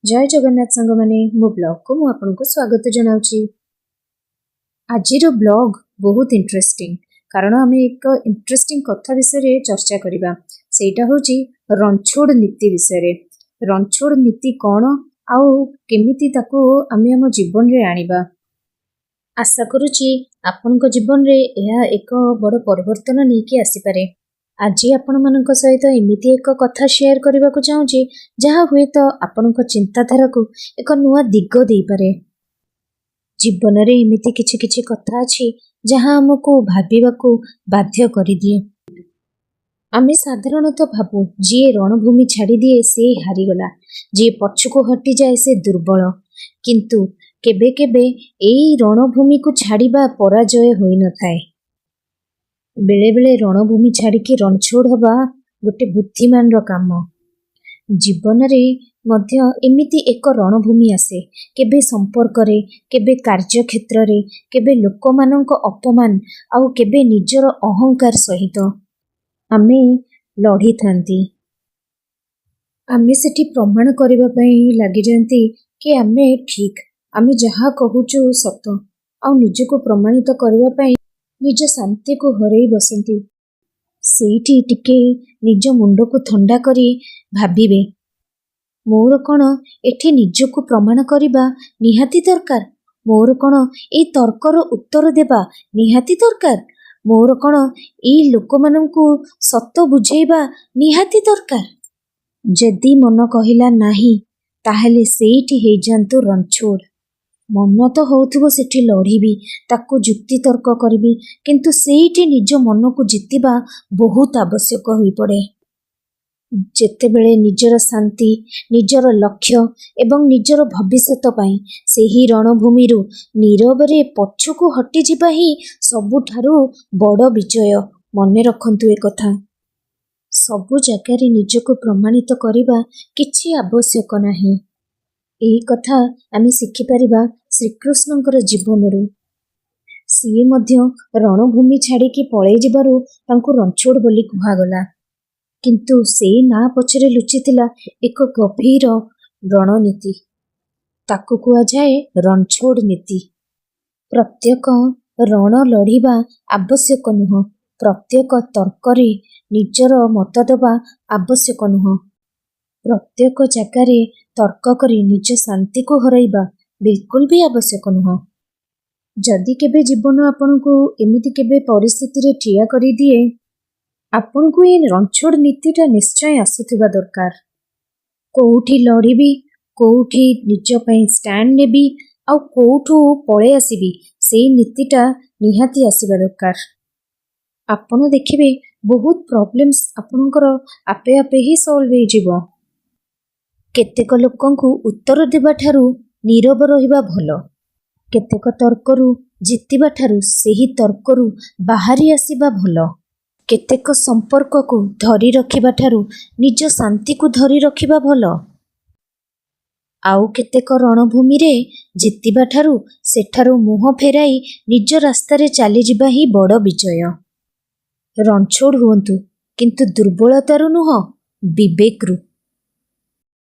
जय जगन्नाथ सांग मैंने मो ब्लॉग को मु आपनको स्वागत जनाऊँची। आजिर ब्लॉग बहुत इंटरेस्टिंग कारण आम एक इंटरेस्टिंग कथा विषय चर्चा करवा सेटा होची रणछोड़ नीति विषय। रणछोड़ नीति कौन आउ केमिति ताको आमे आम जीवन रे आनिबा। आशा करुची आपनको जीवन रे यह एक बड़ परिवर्तन नहीं आसीपारे। आज आपण मानक सहित एमिति एक कथा शेयर करने को चाहूँगी जहाँ हुए तो आपनक चिंताधारा को एक नुआ दिग दे पारे। जीवन रे एमिति किछि किछि कथा अछि जहाँ हमको भाबिबाकू बाध्य करि दिए। आमे साधारणतः भाबू जी रणभूमि छाड़ी दिए से हारीगला, जी पछको हटि जाए से दुर्बल, किंतु केबे केबे एई रणभूमि को छाड़िबा पराजय होई न थाए। बेले बेले रणभूमि छाड़िकी रणछोड़ हवा गोटे बुद्धिमान रो काम। जीवन रे मध्य एमिति एक रणभूमि आसे, केबे संपर्क रे, केबे कार्य क्षेत्र रे, केबे लोक मानक अपमान आउ केबे निजर अहंकार सहित आमे लड़ी थांती। आमे सेठी प्रमाण करबा पई लागि जानती कि आमे ठीक, आमे जहा कहूचु सत आउ निजको प्रमाणित करबा पई निज शांति को हरई बसंती। सेठी टिके निज मुंड को ठंडा करी भाबिबे मोर कौन एठी निजको प्रमाण करिबा निहाती दरकार, मोर कौन ए तर्कर उत्तर देबा निहाती दरकार, मोर कौन ए लोक माननकु सत बुझेबा निहाती दरकार। जदि मन कहिला नाही ताहेले सेठी हे जानतु रणछोड़। मन तो होउथबो सेठी लड़ीबी, ताको जुक्ति तर्क करिबी, किंतु सेठी निज मन को जितिबा बहुत आवश्यक होई पड़े। जेतेबेले निजर शांति, निजर लक्ष्य एवं निजर भविष्यत पाई सेही रणभूमि रु नीरवरे पछको हटि जिबा ही सबुठारु बड़ विजय। मने रखंतु ए कथा। सबु जगारे निजको प्रमाणित करिबा किछि आवश्यक नाही। एही कथा आमे शिखि परिबा श्रीकृष्णंकर जीवनरू। सीए मध्य रणभूमि छाड़िकी पळै जिबारु तांको रणछोड़ बोली कुहागला, किंतु सेई ना पछरे लुचिथिला एक गभीर रणनीति। ताकु कुआ जाए रणछोड़ नीति। प्रत्येक रण लड़िबा आवश्यक नुह, प्रत्येक तर्करे निजर मत देबा आवश्यक नुह, प्रत्येक जगारे तर्क करी निज शांति को हरइबा बिल्कुल भी आवश्यक नुह। जदि केबे जीवन आपनकु एमिति केबे परिस्थिति रे ठिया करी दिए, आपनकु ए रणछोड़ नीतिटा निश्चय आसुथिबा दरकार। कोउठी लड़ीबी, कोउठी निज पई स्टैंड नेबी आउ कोउठु पळे आसीबी, सेई नीतिटा निहाती आसीबा दरकार। आपण देखिबे बहुत प्रॉब्लम्स आपनकर आपे आपे ही सॉल्व हो जिवो। केतेक लोकंकु उत्तर देबा ठारू नीरव रहिबा भलो, केतेक तर्करू जितिबा ठारू सेही तर्करू बाहरी आसीबा भलो, केतेक संपर्क को धरी रखिबा ठारू निज शांति को धरी रखिबा भलो, आउ केतेक रणभूमि रे जितिबा ठारू सेठारू मुह फेराई निज रास्ता रे चली जिबा ही बड़ विजय। रणछोड़ हुंतु, किंतु दुर्बलतारू नुह, विवेकरू।